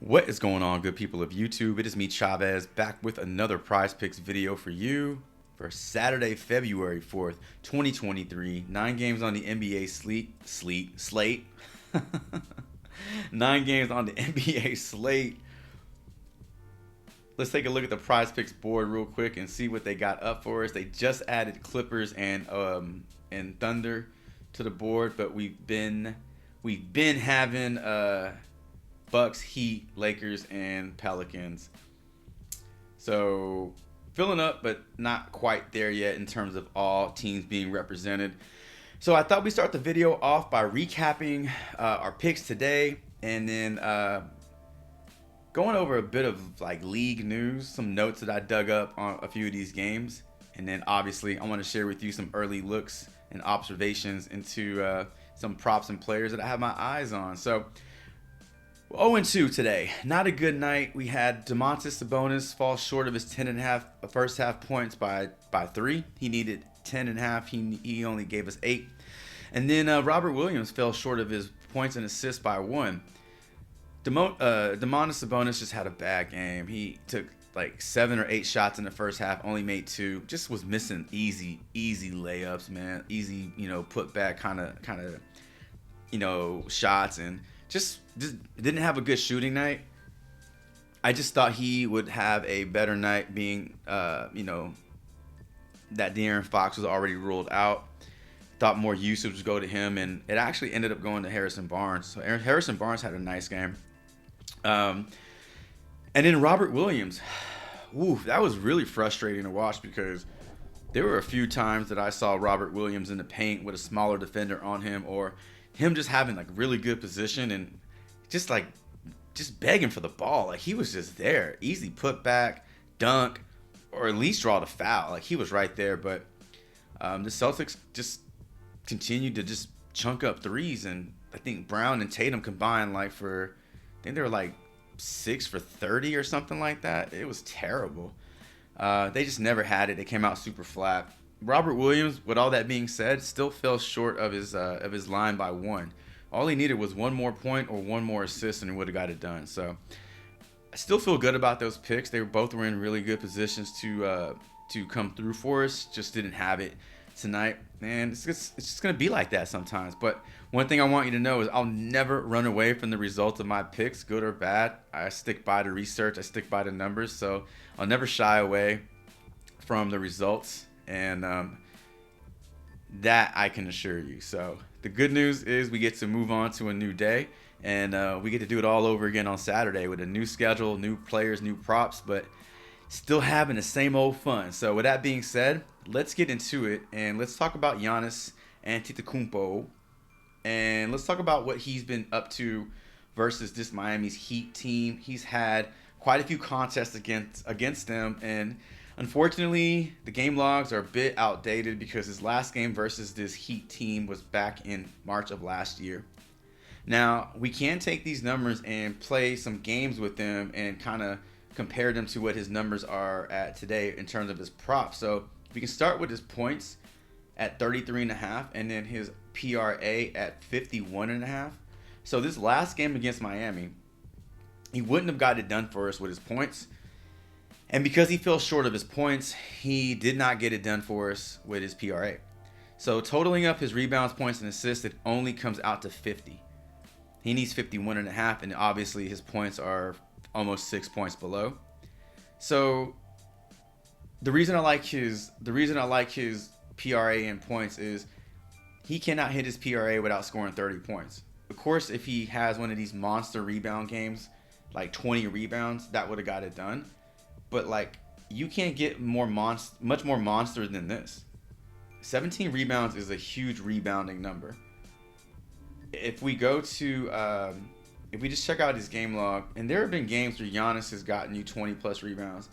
What is going on, good people of YouTube? It is me, Chavez, back with another Prize Picks video for you for Saturday, February 4th, 2023. 9 games on the NBA slate. 9 games on the NBA slate. Let's take a look at the Prize Picks board real quick and see what they got up for us. They just added Clippers and Thunder to the board, but we've been having Bucks, Heat, Lakers, and Pelicans. So filling up, but not quite there yet in terms of all teams being represented. So I thought we'd start the video off by recapping our picks today, and then going over a bit of like league news, some notes that I dug up on a few of these games, and then obviously I want to share with you some early looks and observations into some props and players that I have my eyes on. So 0-2 today. Not a good night. We had Domantas Sabonis fall short of his 10.5 first half points by 3. He needed 10.5. He only gave us 8. And then Robert Williams fell short of his points and assists by 1. Domantas Sabonis just had a bad game. He took like 7 or 8 shots in the first half, only made 2. Just was missing easy layups, man. Easy, put back kind of shots, and just didn't have a good shooting night. I just thought he would have a better night, being that De'Aaron Fox was already ruled out. Thought more usage would go to him, and it actually ended up going to Harrison Barnes. So Harrison Barnes had a nice game. And then Robert Williams, that was really frustrating to watch, because there were a few times that I saw Robert Williams in the paint with a smaller defender on him, or him just having like really good position and just begging for the ball. Like, he was just there, easy put back, dunk, or at least draw the foul. Like, he was right there. But the Celtics just continued to just chunk up threes, and I think Brown and Tatum combined I think they were like 6 for 30 or something like that. It was terrible. They just never had it. They came out super flat. Robert Williams, with all that being said, still fell short of his line by 1. All he needed was 1 more point or 1 more assist, and he would have got it done. So I still feel good about those picks. They both were in really good positions to come through for us. Just didn't have it tonight, and it's just gonna be like that sometimes. But one thing I want you to know is I'll never run away from the results of my picks, good or bad. I stick by the research. I stick by the numbers. So I'll never shy away from the results. And that I can assure you. So the good news is we get to move on to a new day, and we get to do it all over again on Saturday with a new schedule, new players, new props, but still having the same old fun. So with that being said, let's get into it, and let's talk about Giannis Antetokounmpo, and let's talk about what he's been up to versus this Miami's Heat team. He's had quite a few contests against them, and unfortunately, the game logs are a bit outdated because his last game versus this Heat team was back in March of last year. Now, we can take these numbers and play some games with them and kind of compare them to what his numbers are at today in terms of his props. So we can start with his points at 33.5 and then his PRA at 51.5. So this last game against Miami, he wouldn't have got it done for us with his points. And because he fell short of his points, he did not get it done for us with his PRA. So totaling up his rebounds, points, and assists, it only comes out to 50. He needs 51.5, and obviously his points are almost 6 points below. So the reason I like his PRA and points is he cannot hit his PRA without scoring 30 points. Of course, if he has one of these monster rebound games, like 20 rebounds, that would have got it done. But you can't get much more monster than this. 17 rebounds is a huge rebounding number. If we go to, if we just check out his game log, and there have been games where Giannis has gotten you 20 plus rebounds,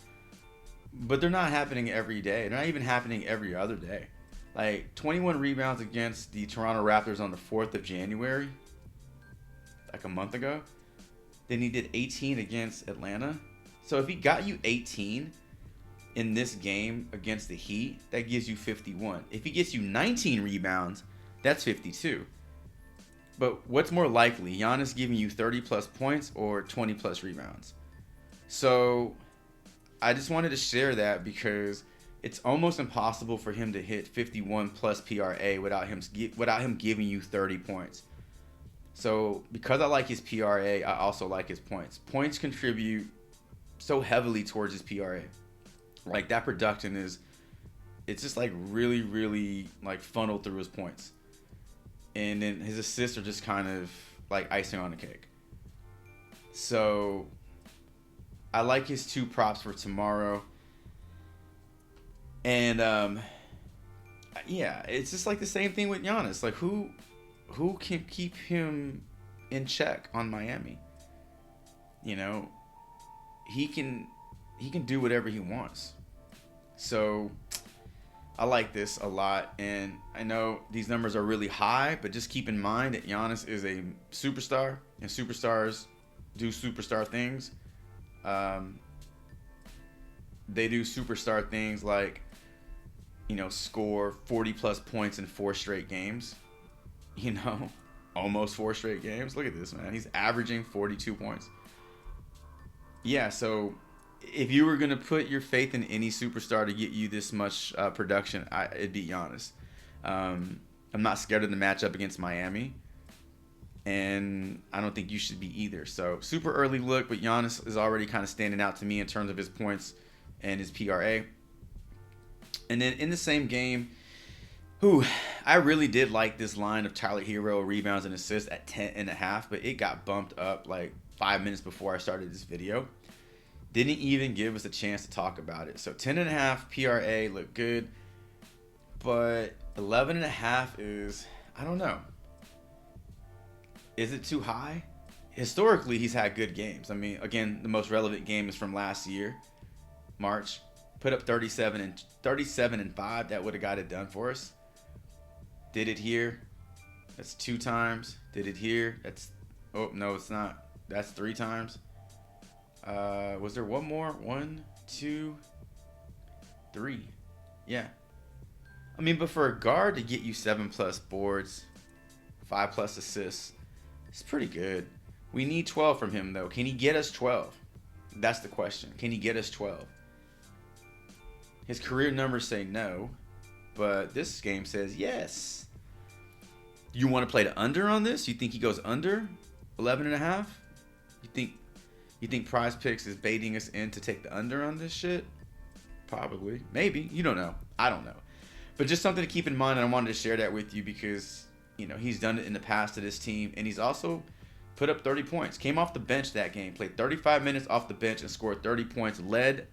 but they're not happening every day. They're not even happening every other day. Like 21 rebounds against the Toronto Raptors on the 4th of January, like a month ago. Then he did 18 against Atlanta. So if he got you 18 in this game against the Heat, that gives you 51. If he gets you 19 rebounds, that's 52. But what's more likely, Giannis giving you 30 plus points or 20 plus rebounds? So I just wanted to share that because it's almost impossible for him to hit 51 plus PRA without him giving you 30 points. So because I like his PRA, I also like his points. Points contribute so heavily towards his PRA. Like that production it's just like really, really like funneled through his points. And then his assists are just kind of like icing on the cake. So I like his 2 props for tomorrow. And yeah, it's just like the same thing with Giannis. Like who can keep him in check on Miami? You know, he can do whatever he wants. So I like this a lot, and I know these numbers are really high, but just keep in mind that Giannis is a superstar, and superstars do superstar things. They do superstar things like, you know, score 40 plus points in 4 straight games. You know, almost 4 straight games. Look at this, man. He's averaging 42 points. Yeah, so if you were going to put your faith in any superstar to get you this much production, it'd be Giannis. I'm not scared of the matchup against Miami, and I don't think you should be either. So super early look, but Giannis is already kind of standing out to me in terms of his points and his PRA. And then in the same game, I really did like this line of Tyler Herro rebounds and assists at 10.5, but it got bumped up like 5 minutes before I started this video. Didn't even give us a chance to talk about it. So 10.5 PRA looked good, but 11.5 is, I don't know. Is it too high? Historically, he's had good games. I mean, again, the most relevant game is from last year, March. Put up 37 and 5. That would have got it done for us. Did it here. That's 2 times. Did it here. Oh, no, it's not. That's 3 times. Was there one more? 1, 2, 3. Yeah. I mean, but for a guard to get you 7 plus boards, 5 plus assists, it's pretty good. We need 12 from him, though. Can he get us 12? That's the question. Can he get us 12? His career numbers say no, but this game says yes. You want to play the under on this? You think he goes under 11.5? You think Prizepicks is baiting us in to take the under on this shit? Probably. Maybe. You don't know. I don't know. But just something to keep in mind, and I wanted to share that with you because, you know, he's done it in the past to this team, and he's also put up 30 points. Came off the bench that game, played 35 minutes off the bench and scored 30 points, led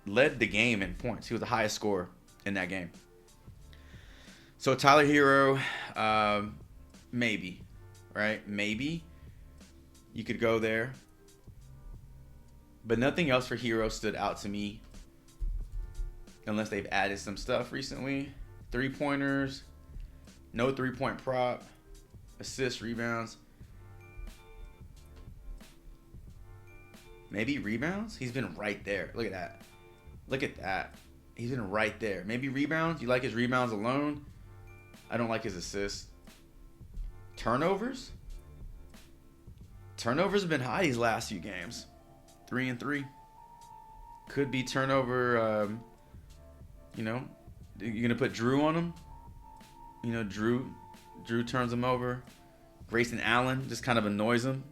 the game in points. He was the highest scorer in that game. So Tyler Herro, maybe, right? Maybe you could go there. But nothing else for Herro stood out to me unless they've added some stuff recently. 3-pointers, no 3-point prop, assists, rebounds. Maybe rebounds? He's been right there. Look at that. Look at that. He's been right there. Maybe rebounds? You like his rebounds alone? I don't like his assists. Turnovers? Turnovers have been high these last few games. 3 and 3. Could be turnover, you know. You're going to put Drew on him? You know, Drew turns him over. Grayson Allen just kind of annoys him.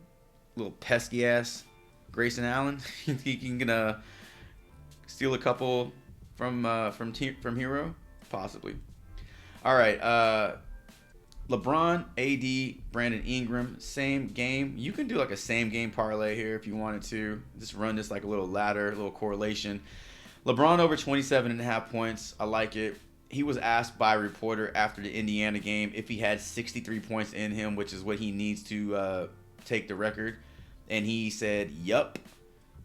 Little pesky ass Grayson Allen. He can steal a couple from Herro? Possibly. All right. LeBron, AD, Brandon Ingram, same game. You can do like a same game parlay here if you wanted to. Just run this like a little ladder, a little correlation. LeBron over 27.5 points. I like it. He was asked by a reporter after the Indiana game if he had 63 points in him, which is what he needs to take the record. And he said, yup.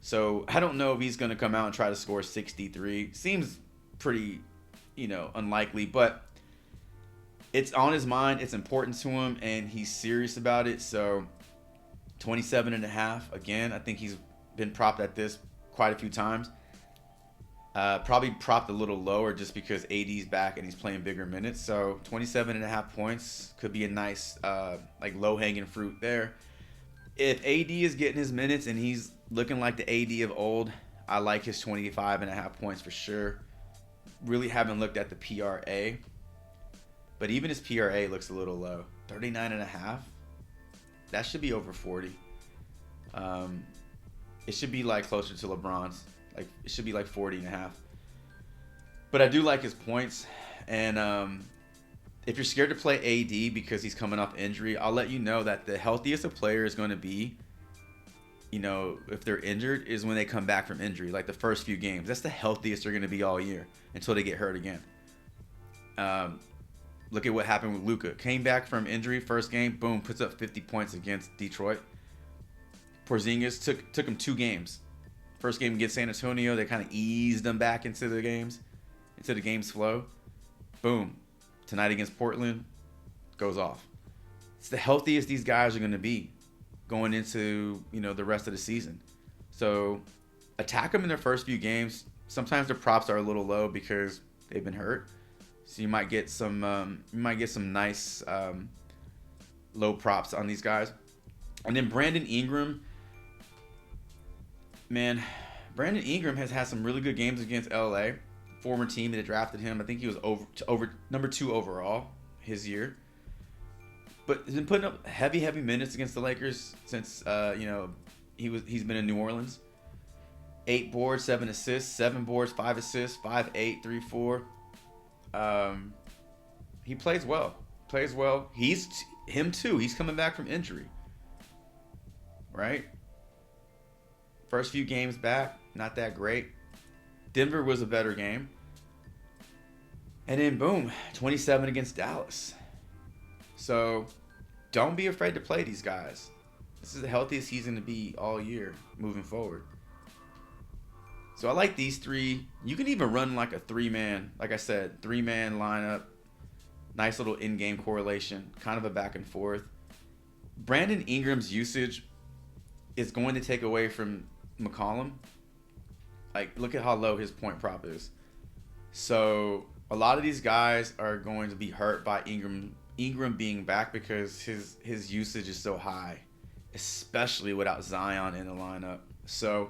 So I don't know if he's going to come out and try to score 63. Seems pretty, unlikely. But it's on his mind. It's important to him. And he's serious about it. So 27.5. Again, I think he's been propped at this quite a few times. Probably propped a little lower just because AD's back and he's playing bigger minutes. So 27.5 points could be a nice like low hanging fruit there. If AD is getting his minutes and he's looking like the AD of old, I like his 25.5 points for sure. Really haven't looked at the PRA, but even his PRA looks a little low. 39.5. That should be over 40. It should be like closer to LeBron's. Like it should be like 40.5. But I do like his points, and if you're scared to play AD because he's coming off injury, I'll let you know that the healthiest a player is going to be, if they're injured, is when they come back from injury, like the first few games. That's the healthiest they're going to be all year until they get hurt again. Look at what happened with Luka. Came back from injury, first game, boom, puts up 50 points against Detroit. Porzingis took him 2 games. First game against San Antonio, they kind of eased them back into the game's flow. Boom. Tonight against Portland, goes off. It's the healthiest these guys are going to be going into, the rest of the season. So attack them in their first few games. Sometimes their props are a little low because they've been hurt. So you might get some nice low props on these guys. And then Brandon Ingram. Man, Brandon Ingram has had some really good games against LA. Former team that drafted him. I think he was over number 2 overall his year. But he's been putting up heavy minutes against the Lakers since he's been in New Orleans. 8 boards, 7 assists, 7 boards, 5 assists, 5, 8, 3, 4. He plays well. Him too. He's coming back from injury. Right? First few games back, not that great. Denver was a better game. And then boom, 27 against Dallas. So don't be afraid to play these guys. This is the healthiest he's going to be all year moving forward. So I like these 3. You can even run like a 3-man, like I said, 3-man lineup. Nice little in-game correlation, kind of a back and forth. Brandon Ingram's usage is going to take away from McCollum. Like, look at how low his point prop is. So a lot of these guys are going to be hurt by Ingram being back because his usage is so high, especially without Zion in the lineup. So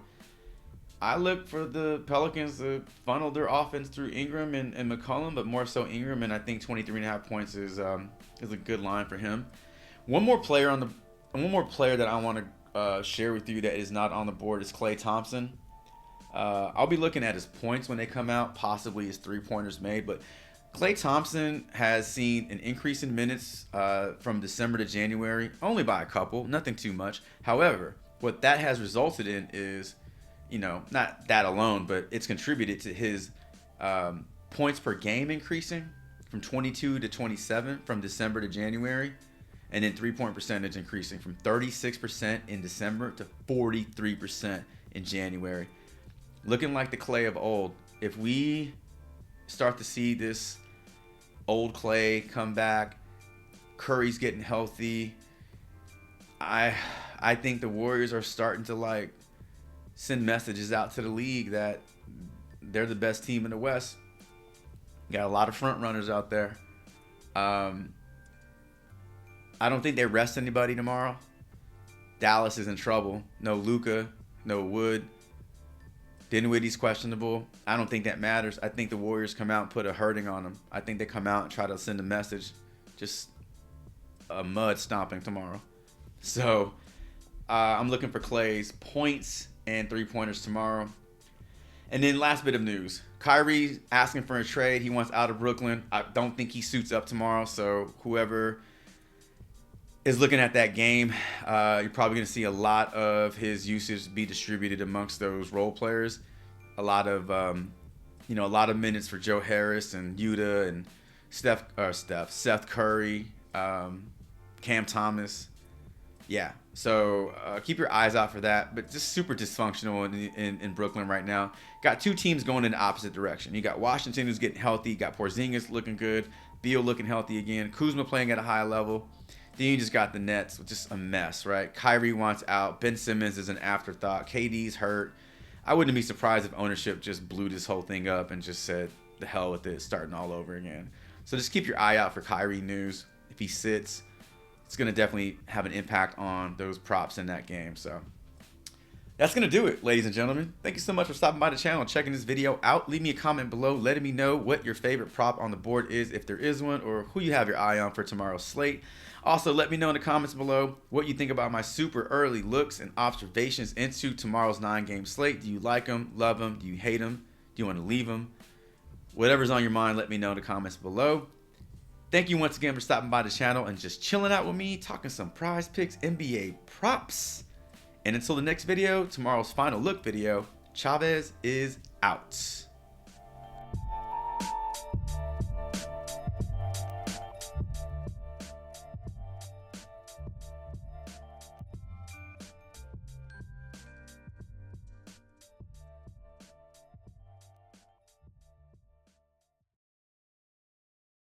I look for the Pelicans to funnel their offense through Ingram and McCollum, but more so Ingram, and I think 23.5 points is a good line for him. One more player that I want to share with you that is not on the board is Klay Thompson. I'll be looking at his points when they come out, possibly his 3-pointers made, but Klay Thompson has seen an increase in minutes from December to January, only by a couple, nothing too much. However, what that has resulted in is, not that alone, but it's contributed to his points per game increasing from 22 to 27 from December to January, and then 3-point percentage increasing from 36% in December to 43% in January. Looking like the Klay of old. If we start to see this old Klay come back, Curry's getting healthy, I think the Warriors are starting to send messages out to the league that they're the best team in the West. Got a lot of front runners out there. I don't think they rest anybody tomorrow. Dallas is in trouble. No Luka, no Wood. Dinwiddie's questionable. I don't think that matters. I think the Warriors come out and put a hurting on them. I think they come out and try to send a message. Just a mud stomping tomorrow. So I'm looking for Klay's points and 3-pointers tomorrow. And then last bit of news. Kyrie asking for a trade. He wants out of Brooklyn. I don't think he suits up tomorrow. So whoever is looking at that game, you're probably going to see a lot of his usage be distributed amongst those role players. A lot of minutes for Joe Harris and Yuta and Seth Curry, Cam Thomas. Yeah, so keep your eyes out for that. But just super dysfunctional in Brooklyn right now. Got 2 teams going in the opposite direction. You got Washington who's getting healthy. You got Porzingis looking good. Beal looking healthy again. Kuzma playing at a high level. Then you just got the Nets, which is a mess, right? Kyrie wants out. Ben Simmons is an afterthought. KD's hurt. I wouldn't be surprised if ownership just blew this whole thing up and just said, the hell with it, starting all over again. So just keep your eye out for Kyrie news. If he sits, it's going to definitely have an impact on those props in that game. So that's going to do it, ladies and gentlemen. Thank you so much for stopping by the channel and checking this video out. Leave me a comment below letting me know what your favorite prop on the board is, if there is one, or who you have your eye on for tomorrow's slate. Also, let me know in the comments below what you think about my super early looks and observations into tomorrow's 9-game slate. Do you like them, love them? Do you hate them? Do you want to leave them? Whatever's on your mind, let me know in the comments below. Thank you once again for stopping by the channel and just chilling out with me, talking some Prizepicks NBA props. And until the next video, tomorrow's final look video, Chavez is out.